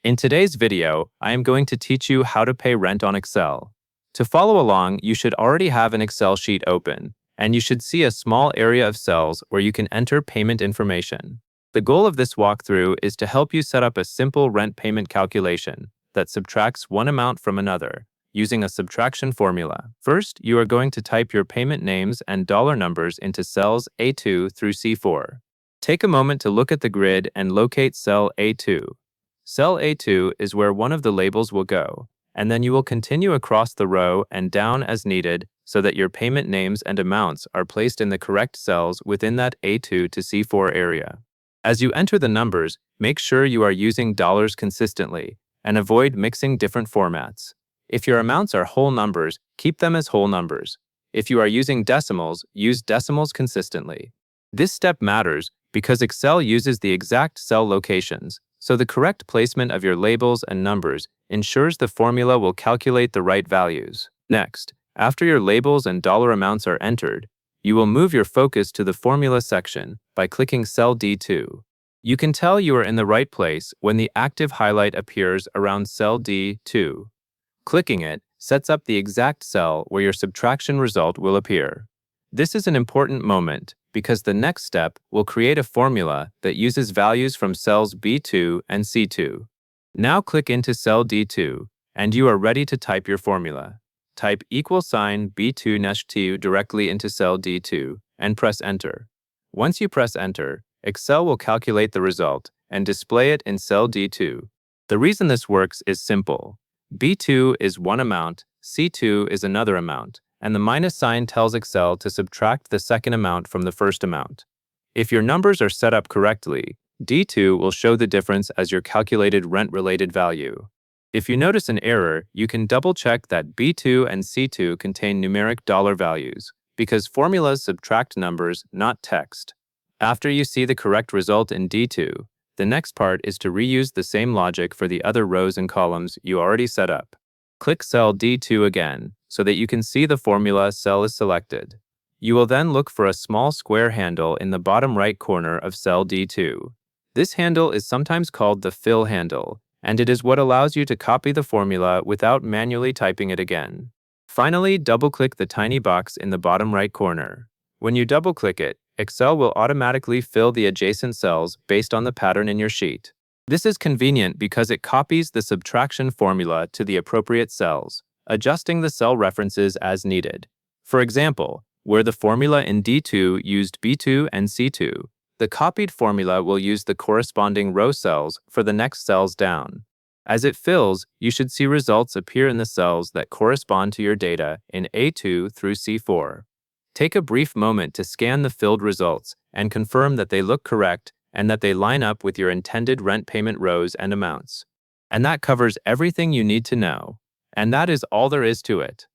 In today's video, I am going to teach you how to pay rent on Excel. To follow along, you should already have an Excel sheet open, and you should see a small area of cells where you can enter payment information. The goal of this walkthrough is to help you set up a simple rent payment calculation that subtracts one amount from another, using a subtraction formula. First, you are going to type your payment names and dollar numbers into cells A2 through C4. Take a moment to look at the grid and locate cell A2. Cell A2 is where one of the labels will go, and then you will continue across the row and down as needed so that your payment names and amounts are placed in the correct cells within that A2 to C4 area. As you enter the numbers, make sure you are using dollars consistently and avoid mixing different formats. If your amounts are whole numbers, keep them as whole numbers. If you are using decimals, use decimals consistently. This step matters because Excel uses the exact cell locations, so the correct placement of your labels and numbers ensures the formula will calculate the right values. Next, after your labels and dollar amounts are entered, you will move your focus to the formula section by clicking cell D2. You can tell you are in the right place when the active highlight appears around cell D2. Clicking it sets up the exact cell where your subtraction result will appear. This is an important moment because the next step will create a formula that uses values from cells B2 and C2. Now click into cell D2, and you are ready to type your formula. Type $B2 directly into cell D2 and press Enter. Once you press Enter, Excel will calculate the result and display it in cell D2. The reason this works is simple. B2 is one amount, C2 is another amount, and the minus sign tells Excel to subtract the second amount from the first amount. If your numbers are set up correctly, D2 will show the difference as your calculated rent-related value. If you notice an error, you can double-check that B2 and C2 contain numeric dollar values, because formulas subtract numbers, not text. After you see the correct result in D2, the next part is to reuse the same logic for the other rows and columns you already set up. Click cell D2 again, so that you can see the formula cell is selected. You will then look for a small square handle in the bottom right corner of cell D2. This handle is sometimes called the fill handle, and it is what allows you to copy the formula without manually typing it again. Finally, double-click the tiny box in the bottom right corner. When you double-click it, Excel will automatically fill the adjacent cells based on the pattern in your sheet. This is convenient because it copies the subtraction formula to the appropriate cells, adjusting the cell references as needed. For example, where the formula in D2 used B2 and C2, the copied formula will use the corresponding row cells for the next cells down. As it fills, you should see results appear in the cells that correspond to your data in A2 through C4. Take a brief moment to scan the filled results and confirm that they look correct and that they line up with your intended rent payment rows and amounts. And that covers everything you need to know. And that is all there is to it.